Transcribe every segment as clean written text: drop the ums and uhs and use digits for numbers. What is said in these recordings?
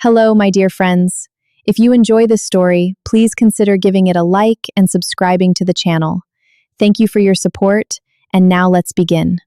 Hello, my dear friends. If you enjoy this story, please consider giving it a like and subscribing to the channel. Thank you for your support, and now let's begin.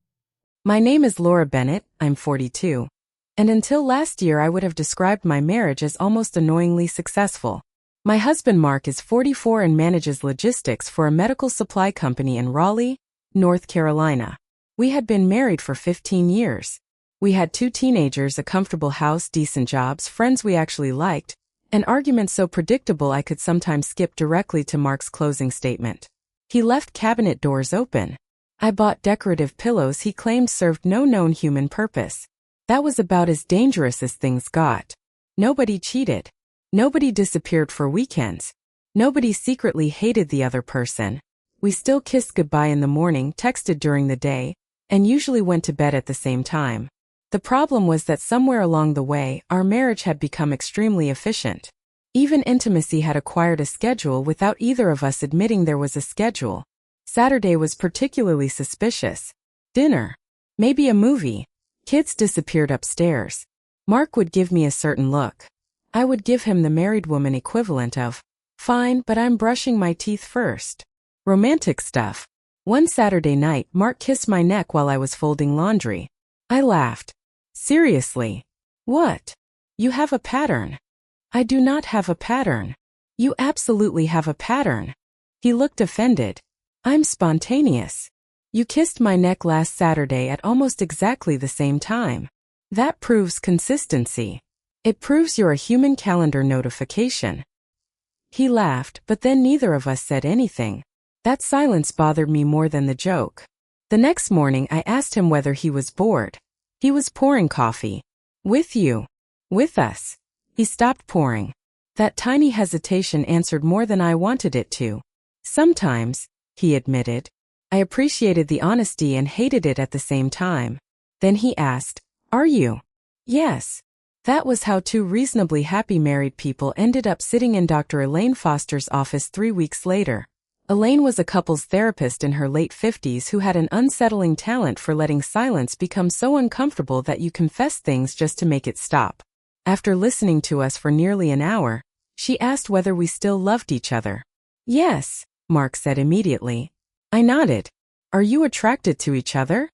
My name is Laura Bennett, I'm 42. And until last year I would have described my marriage as almost annoyingly successful. My husband Mark is 44 and manages logistics for a medical supply company in Raleigh, North Carolina. We had been married for 15 years. We had 2 teenagers, a comfortable house, decent jobs, friends we actually liked, and arguments so predictable I could sometimes skip directly to Mark's closing statement. He left cabinet doors open. I bought decorative pillows he claimed served no known human purpose. That was about as dangerous as things got. Nobody cheated. Nobody disappeared for weekends. Nobody secretly hated the other person. We still kissed goodbye in the morning, texted during the day, and usually went to bed at the same time. The problem was that somewhere along the way, our marriage had become extremely efficient. Even intimacy had acquired a schedule without either of us admitting there was a schedule. Saturday was particularly suspicious. Dinner. Maybe a movie. Kids disappeared upstairs. Mark would give me a certain look. I would give him the married woman equivalent of, "Fine, but I'm brushing my teeth first." Romantic stuff. One Saturday night, Mark kissed my neck while I was folding laundry. I laughed. "Seriously? What? You have a pattern." "I do not have a pattern." "You absolutely have a pattern." He looked offended. "I'm spontaneous." "You kissed my neck last Saturday at almost exactly the same time. That proves consistency. It proves you're a human calendar notification." He laughed, but then neither of us said anything. That silence bothered me more than the joke. The next morning I asked him whether he was bored. He was pouring coffee. "With you." "With us." He stopped pouring. That tiny hesitation answered more than I wanted it to. "Sometimes," he admitted. I appreciated the honesty and hated it at the same time. Then he asked, "Are you?" "Yes." That was how 2 reasonably happy married people ended up sitting in Dr. Elaine Foster's office 3 weeks later. Elaine was a couples therapist in her late 50s who had an unsettling talent for letting silence become so uncomfortable that you confess things just to make it stop. After listening to us for nearly an hour, she asked whether we still loved each other. "Yes," Mark said immediately. I nodded. "Are you attracted to each other?"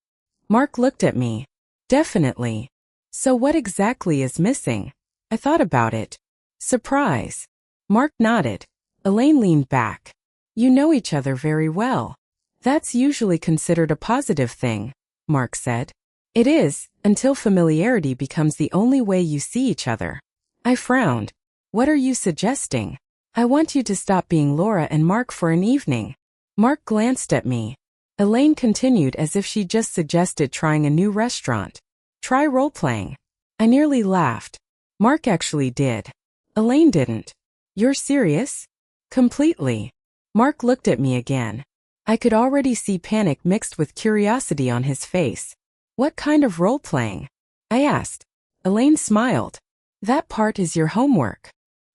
Mark looked at me. "Definitely." "So what exactly is missing?" I thought about it. "Surprise." Mark nodded. Elaine leaned back. "You know each other very well." "That's usually considered a positive thing," Mark said. "It is, until familiarity becomes the only way you see each other." I frowned. "What are you suggesting?" "I want you to stop being Laura and Mark for an evening." Mark glanced at me. Elaine continued as if she just suggested trying a new restaurant. "Try role-playing." I nearly laughed. Mark actually did. Elaine didn't. "You're serious?" "Completely." Mark looked at me again. I could already see panic mixed with curiosity on his face. "What kind of role-playing?" I asked. Elaine smiled. "That part is your homework."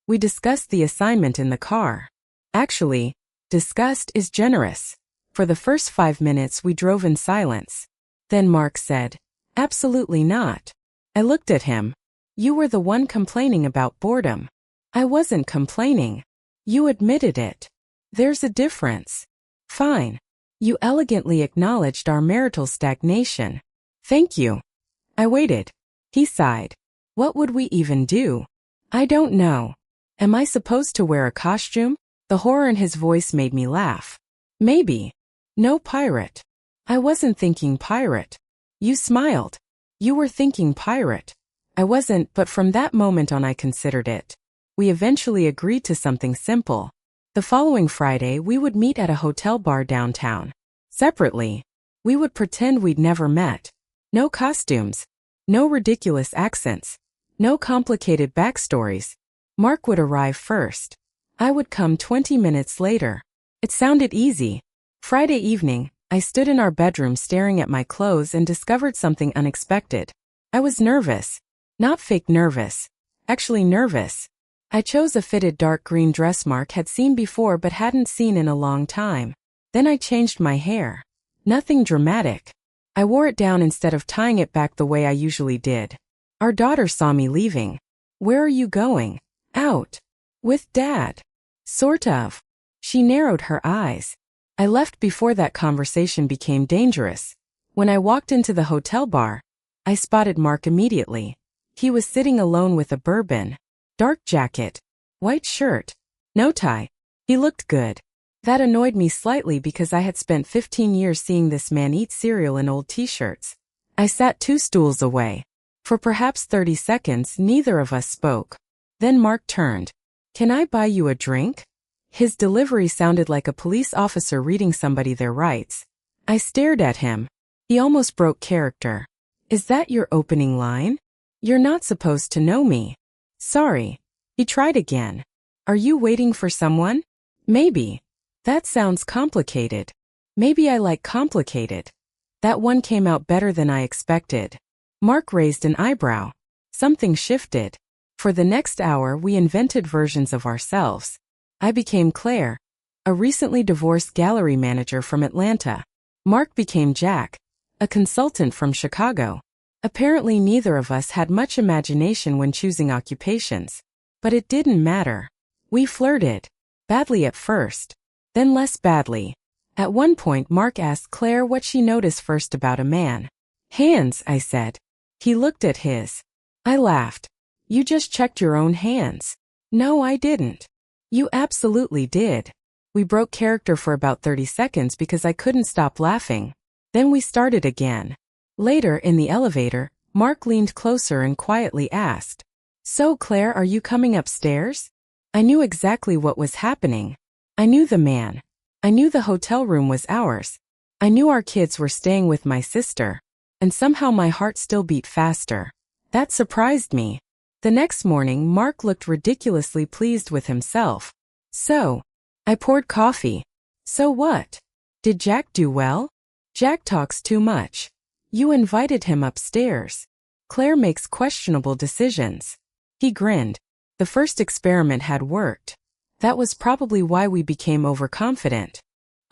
We discussed the assignment in the car. Actually, discussed is generous. For the first 5 minutes we drove in silence. Then Mark said, "Absolutely not." I looked at him. "You were the one complaining about boredom." "I wasn't complaining." "You admitted it." "There's a difference." "Fine." "You elegantly acknowledged our marital stagnation." "Thank you." I waited. He sighed. "What would we even do?" "I don't know." "Am I supposed to wear a costume?" The horror in his voice made me laugh. "Maybe." "No pirate." "I wasn't thinking pirate." "You smiled." "You were thinking pirate." I wasn't, but from that moment on I considered it. We eventually agreed to something simple. The following Friday we would meet at a hotel bar downtown. Separately. We would pretend we'd never met. No costumes. No ridiculous accents. No complicated backstories. Mark would arrive first. I would come 20 minutes later. It sounded easy. Friday evening, I stood in our bedroom staring at my clothes and discovered something unexpected. I was nervous. Not fake nervous. Actually nervous. I chose a fitted dark green dress Mark had seen before but hadn't seen in a long time. Then I changed my hair. Nothing dramatic. I wore it down instead of tying it back the way I usually did. Our daughter saw me leaving. Where are you going? Out. With Dad. Sort of. She narrowed her eyes. I left before that conversation became dangerous. When I walked into the hotel bar, I spotted Mark immediately. He was sitting alone with a bourbon, dark jacket, white shirt, no tie. He looked good. That annoyed me slightly because I had spent 15 years seeing this man eat cereal in old t-shirts. I sat 2 stools away. For perhaps 30 seconds, neither of us spoke. Then Mark turned. Can I buy you a drink? His delivery sounded like a police officer reading somebody their rights. I stared at him. He almost broke character. Is that your opening line? You're not supposed to know me. Sorry. He tried again. Are you waiting for someone? Maybe. That sounds complicated. Maybe I like complicated. That one came out better than I expected. Mark raised an eyebrow. Something shifted. For the next hour, we invented versions of ourselves. I became Claire, a recently divorced gallery manager from Atlanta. Mark became Jack, a consultant from Chicago. Apparently neither of us had much imagination when choosing occupations. But it didn't matter. We flirted. Badly at first. Then less badly. At one point Mark asked Claire what she noticed first about a man. Hands, I said. He looked at his. I laughed. You just checked your own hands. No, I didn't. You absolutely did. We broke character for about 30 seconds because I couldn't stop laughing. Then we started again. Later, in the elevator, Mark leaned closer and quietly asked, So, Claire, are you coming upstairs? I knew exactly what was happening. I knew the man. I knew the hotel room was ours. I knew our kids were staying with my sister. And somehow my heart still beat faster. That surprised me. The next morning, Mark looked ridiculously pleased with himself. So, I poured coffee. So what? Did Jack do well? Jack talks too much. You invited him upstairs. Claire makes questionable decisions. He grinned. The first experiment had worked. That was probably why we became overconfident.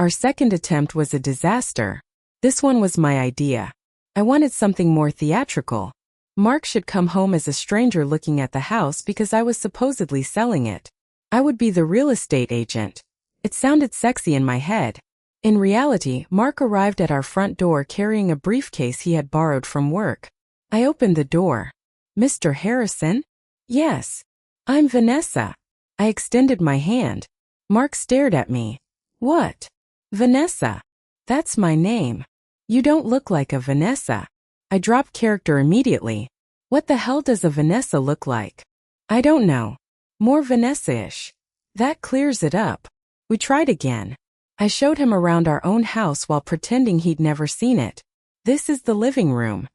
Our second attempt was a disaster. This one was my idea. I wanted something more theatrical. Mark should come home as a stranger looking at the house because I was supposedly selling it. I would be the real estate agent. It sounded sexy in my head. In reality, Mark arrived at our front door carrying a briefcase he had borrowed from work. I opened the door. Mr. Harrison? Yes. I'm Vanessa. I extended my hand. Mark stared at me. What? Vanessa. That's my name. You don't look like a Vanessa. I dropped character immediately. What the hell does a Vanessa look like? I don't know. More Vanessa-ish. That clears it up. We tried again. I showed him around our own house while pretending he'd never seen it. This is the living room.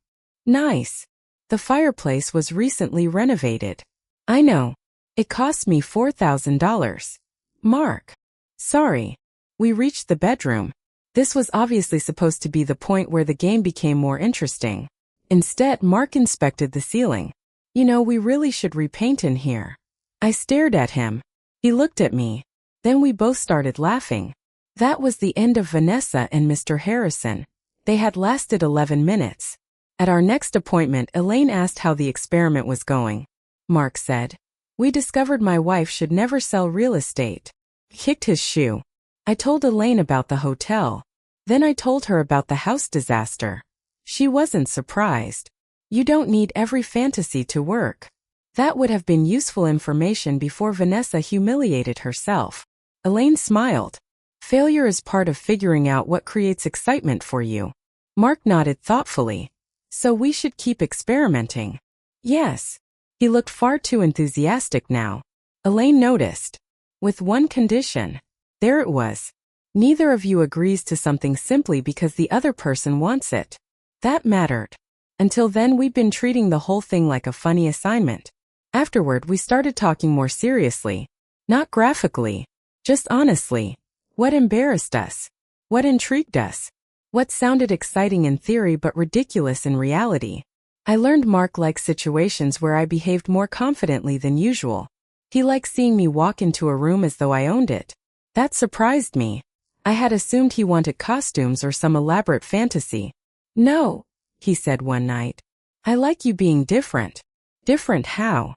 Nice. The fireplace was recently renovated. I know. It cost me $4,000. Mark. Sorry. We reached the bedroom. This was obviously supposed to be the point where the game became more interesting. Instead, Mark inspected the ceiling. You know, we really should repaint in here. I stared at him. He looked at me. Then we both started laughing. That was the end of Vanessa and Mr. Harrison. They had lasted 11 minutes. At our next appointment, Elaine asked how the experiment was going. Mark said, We discovered my wife should never sell real estate. He kicked his shoe. I told Elaine about the hotel. Then I told her about the house disaster. She wasn't surprised. You don't need every fantasy to work. That would have been useful information before Vanessa humiliated herself. Elaine smiled. Failure is part of figuring out what creates excitement for you. Mark nodded thoughtfully. So we should keep experimenting. Yes. He looked far too enthusiastic now. Elaine noticed. With one condition. There it was. Neither of you agrees to something simply because the other person wants it. That mattered. Until then, we'd been treating the whole thing like a funny assignment. Afterward, we started talking more seriously. Not graphically. Just honestly. What embarrassed us? What intrigued us? What sounded exciting in theory but ridiculous in reality? I learned Mark liked situations where I behaved more confidently than usual. He liked seeing me walk into a room as though I owned it. That surprised me. I had assumed he wanted costumes or some elaborate fantasy. No, he said one night. I like you being different. Different how?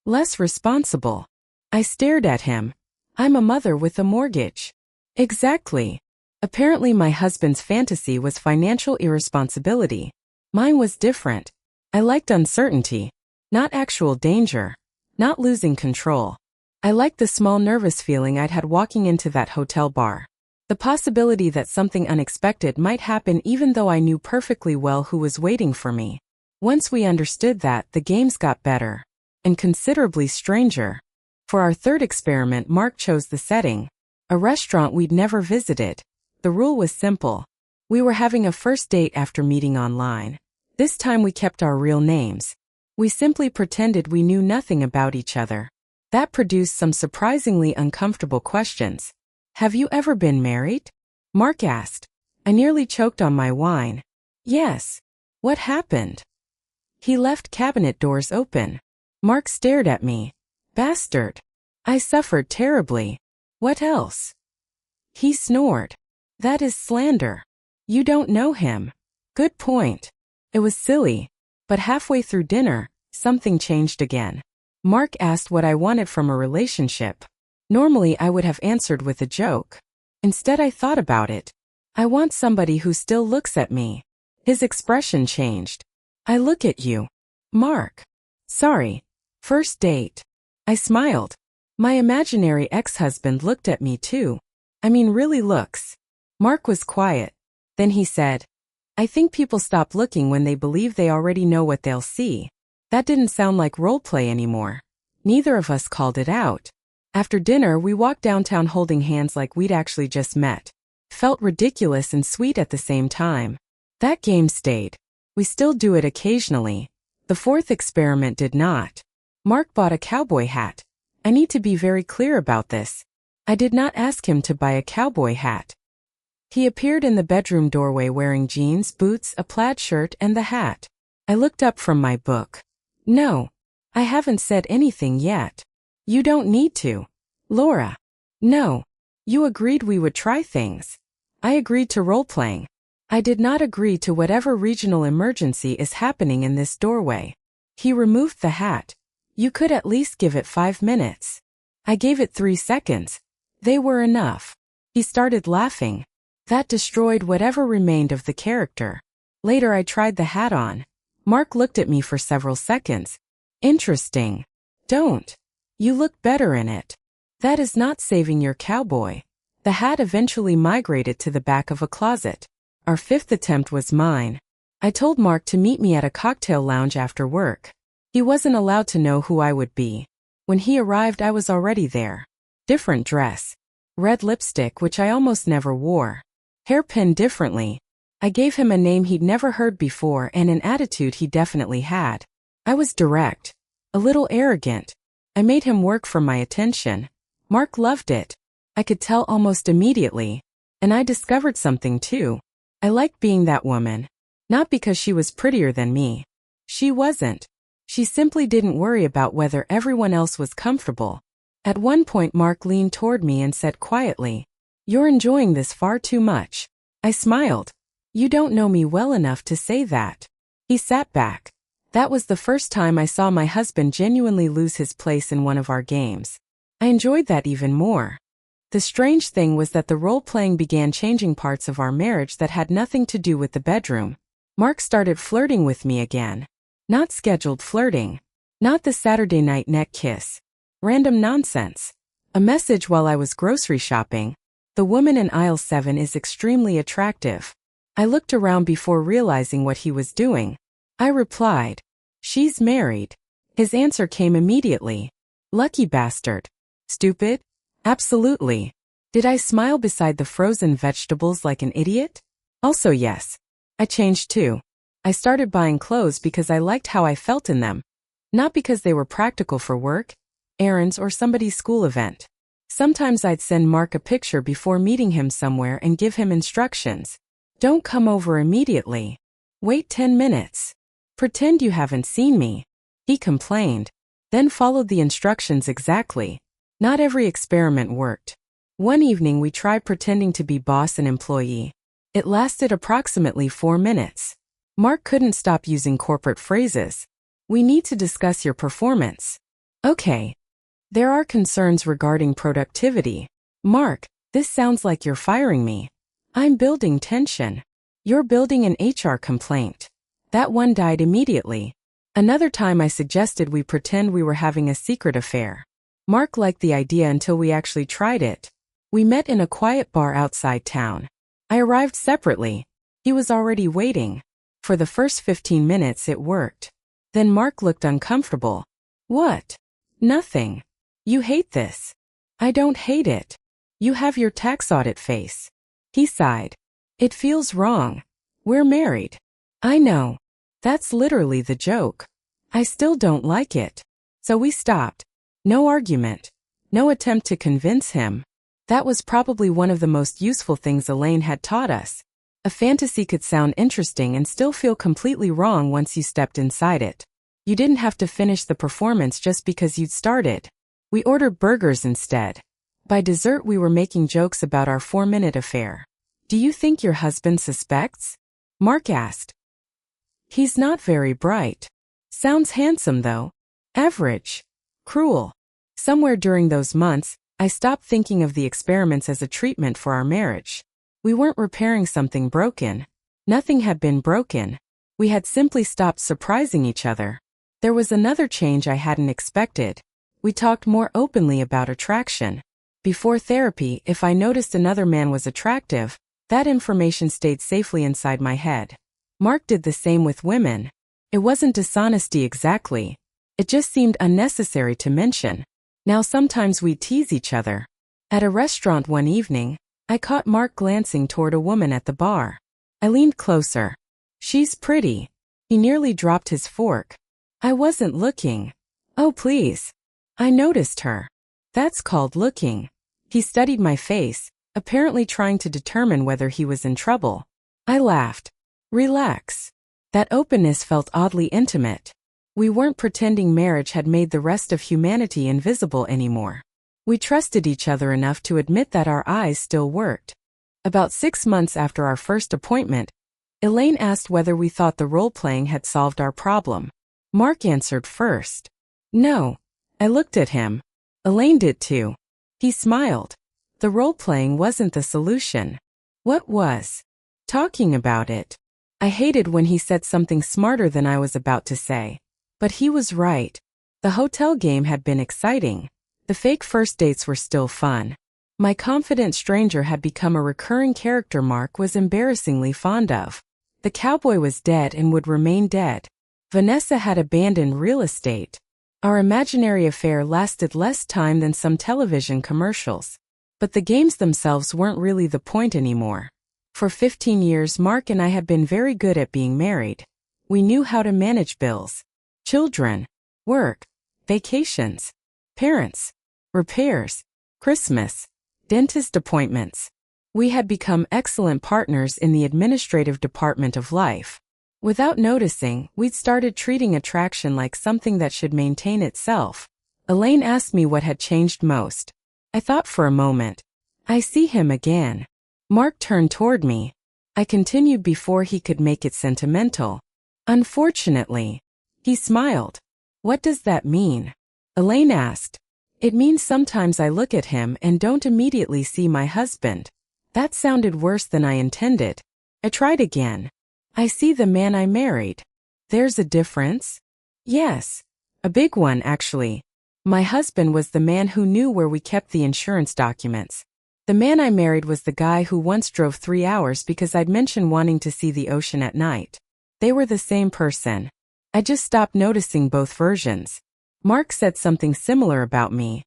Less responsible. I stared at him. I'm a mother with a mortgage. Exactly. Apparently my husband's fantasy was financial irresponsibility. Mine was different. I liked uncertainty. Not actual danger. Not losing control. I liked the small nervous feeling I'd had walking into that hotel bar. The possibility that something unexpected might happen even though I knew perfectly well who was waiting for me. Once we understood that, the games got better. And considerably stranger. For our third experiment, Mark chose the setting. A restaurant we'd never visited. The rule was simple. We were having a first date after meeting online. This time we kept our real names. We simply pretended we knew nothing about each other. That produced some surprisingly uncomfortable questions. Have you ever been married? Mark asked. I nearly choked on my wine. Yes. What happened? He left cabinet doors open. Mark stared at me. Bastard. I suffered terribly. What else? He snored. That is slander. You don't know him. Good point. It was silly. But halfway through dinner, something changed again. Mark asked what I wanted from a relationship. Normally I would have answered with a joke. Instead I thought about it. I want somebody who still looks at me. His expression changed. I look at you. Mark. Sorry. First date. I smiled. My imaginary ex-husband looked at me too. I mean really looks. Mark was quiet. Then he said, I think people stop looking when they believe they already know what they'll see. That didn't sound like roleplay anymore. Neither of us called it out. After dinner, we walked downtown holding hands like we'd actually just met. Felt ridiculous and sweet at the same time. That game stayed. We still do it occasionally. The fourth experiment did not. Mark bought a cowboy hat. I need to be very clear about this. I did not ask him to buy a cowboy hat. He appeared in the bedroom doorway wearing jeans, boots, a plaid shirt, and the hat. I looked up from my book. No. I haven't said anything yet. You don't need to. Laura. No. You agreed we would try things. I agreed to role-playing. I did not agree to whatever regional emergency is happening in this doorway. He removed the hat. You could at least give it 5 minutes. I gave it 3 seconds. They were enough. He started laughing. That destroyed whatever remained of the character. Later I tried the hat on. Mark looked at me for several seconds. Interesting. Don't. You look better in it. That is not saving your cowboy. The hat eventually migrated to the back of a closet. Our fifth attempt was mine. I told Mark to meet me at a cocktail lounge after work. He wasn't allowed to know who I would be. When he arrived, I was already there. Different dress. Red lipstick, which I almost never wore. Hairpin differently. I gave him a name he'd never heard before and an attitude he definitely had. I was direct. A little arrogant. I made him work for my attention. Mark loved it. I could tell almost immediately. And I discovered something too. I liked being that woman. Not because she was prettier than me. She wasn't. She simply didn't worry about whether everyone else was comfortable. At one point Mark leaned toward me and said quietly, You're enjoying this far too much. I smiled. You don't know me well enough to say that. He sat back. That was the first time I saw my husband genuinely lose his place in one of our games. I enjoyed that even more. The strange thing was that the role-playing began changing parts of our marriage that had nothing to do with the bedroom. Mark started flirting with me again. Not scheduled flirting. Not the Saturday night neck kiss. Random nonsense. A message while I was grocery shopping. The woman in aisle 7 is extremely attractive. I looked around before realizing what he was doing. I replied, She's married. His answer came immediately. Lucky bastard. Stupid? Absolutely. Did I smile beside the frozen vegetables like an idiot? Also yes. I changed too. I started buying clothes because I liked how I felt in them. Not because they were practical for work, errands, or somebody's school event. Sometimes I'd send Mark a picture before meeting him somewhere and give him instructions. Don't come over immediately. Wait 10 minutes. Pretend you haven't seen me. He complained. Then followed the instructions exactly. Not every experiment worked. One evening we tried pretending to be boss and employee. It lasted approximately 4 minutes. Mark couldn't stop using corporate phrases. We need to discuss your performance. Okay. There are concerns regarding productivity. Mark, this sounds like you're firing me. I'm building tension. You're building an HR complaint. That one died immediately. Another time I suggested we pretend we were having a secret affair. Mark liked the idea until we actually tried it. We met in a quiet bar outside town. I arrived separately. He was already waiting. For the first 15 minutes it worked. Then Mark looked uncomfortable. What? Nothing. You hate this. I don't hate it. You have your tax audit face. He sighed. It feels wrong. We're married. I know. That's literally the joke. I still don't like it. So we stopped. No argument. No attempt to convince him. That was probably one of the most useful things Elaine had taught us. A fantasy could sound interesting and still feel completely wrong once you stepped inside it. You didn't have to finish the performance just because you'd started. We ordered burgers instead. By dessert we were making jokes about our 4-minute affair. Do you think your husband suspects? Mark asked. He's not very bright. Sounds handsome though. Average. Cruel. Somewhere during those months, I stopped thinking of the experiments as a treatment for our marriage. We weren't repairing something broken. Nothing had been broken. We had simply stopped surprising each other. There was another change I hadn't expected. We talked more openly about attraction. Before therapy, if I noticed another man was attractive, that information stayed safely inside my head. Mark did the same with women. It wasn't dishonesty exactly. It just seemed unnecessary to mention. Now sometimes we tease each other. At a restaurant one evening, I caught Mark glancing toward a woman at the bar. I leaned closer. She's pretty. He nearly dropped his fork. I wasn't looking. Oh please. I noticed her. That's called looking. He studied my face, apparently trying to determine whether he was in trouble. I laughed. Relax. That openness felt oddly intimate. We weren't pretending marriage had made the rest of humanity invisible anymore. We trusted each other enough to admit that our eyes still worked. About 6 months after our first appointment, Elaine asked whether we thought the role-playing had solved our problem. Mark answered first. No. I looked at him. Elaine did too. He smiled. The role-playing wasn't the solution. What was? Talking about it. I hated when he said something smarter than I was about to say. But he was right. The hotel game had been exciting. The fake first dates were still fun. My confident stranger had become a recurring character Mark was embarrassingly fond of. The cowboy was dead and would remain dead. Vanessa had abandoned real estate. Our imaginary affair lasted less time than some television commercials. But the games themselves weren't really the point anymore. For 15 years Mark and I had been very good at being married. We knew how to manage bills. Children, work, vacations, parents, repairs, Christmas, dentist appointments. We had become excellent partners in the administrative department of life. Without noticing, we'd started treating attraction like something that should maintain itself. Elaine asked me what had changed most. I thought for a moment. I see him again. Mark turned toward me. I continued before he could make it sentimental. Unfortunately. He smiled. What does that mean? Elaine asked. It means sometimes I look at him and don't immediately see my husband. That sounded worse than I intended. I tried again. I see the man I married. There's a difference? Yes. A big one, actually. My husband was the man who knew where we kept the insurance documents. The man I married was the guy who once drove 3 hours because I'd mentioned wanting to see the ocean at night. They were the same person. I just stopped noticing both versions. Mark said something similar about me.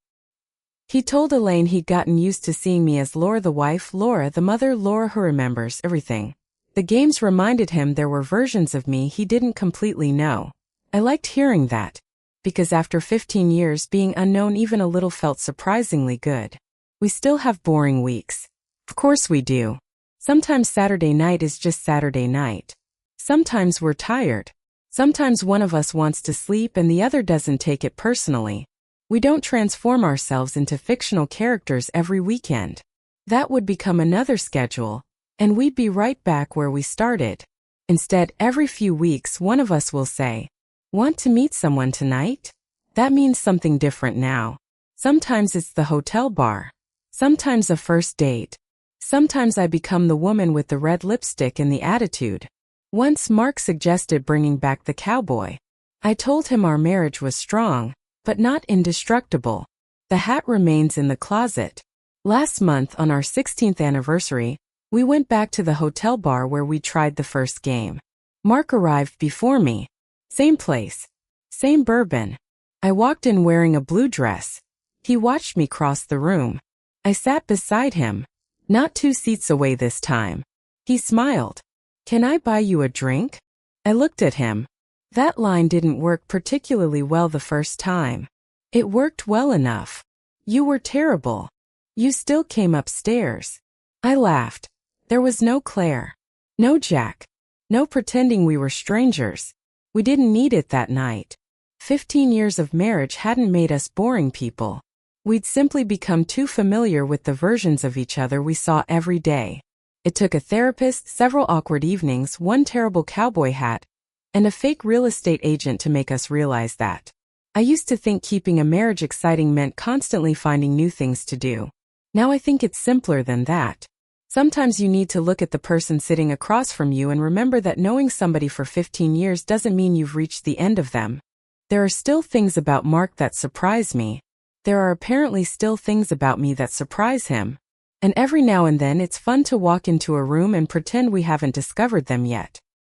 He told Elaine he'd gotten used to seeing me as Laura the wife, Laura the mother, Laura who remembers everything. The games reminded him there were versions of me he didn't completely know. I liked hearing that, because after 15 years being unknown even a little felt surprisingly good. We still have boring weeks. Of course we do. Sometimes Saturday night is just Saturday night. Sometimes we're tired. Sometimes one of us wants to sleep and the other doesn't take it personally. We don't transform ourselves into fictional characters every weekend. That would become another schedule, and we'd be right back where we started. Instead, every few weeks one of us will say, "Want to meet someone tonight?" That means something different now. Sometimes it's the hotel bar. Sometimes a first date. Sometimes I become the woman with the red lipstick and the attitude. Once Mark suggested bringing back the cowboy. I told him our marriage was strong, but not indestructible. The hat remains in the closet. Last month, on our 16th anniversary, we went back to the hotel bar where we tried the first game. Mark arrived before me. Same place. Same bourbon. I walked in wearing a blue dress. He watched me cross the room. I sat beside him, not 2 seats away this time. He smiled. "Can I buy you a drink?" I looked at him. That line didn't work particularly well the first time. It worked well enough. "You were terrible. You still came upstairs." I laughed. There was no Claire. No Jack. No pretending we were strangers. We didn't need it that night. 15 years of marriage hadn't made us boring people. We'd simply become too familiar with the versions of each other we saw every day. It took a therapist, several awkward evenings, one terrible cowboy hat, and a fake real estate agent to make us realize that. I used to think keeping a marriage exciting meant constantly finding new things to do. Now I think it's simpler than that. Sometimes you need to look at the person sitting across from you and remember that knowing somebody for 15 years doesn't mean you've reached the end of them. There are still things about Mark that surprise me. There are apparently still things about me that surprise him. And every now and then it's fun to walk into a room and pretend we haven't discovered them yet.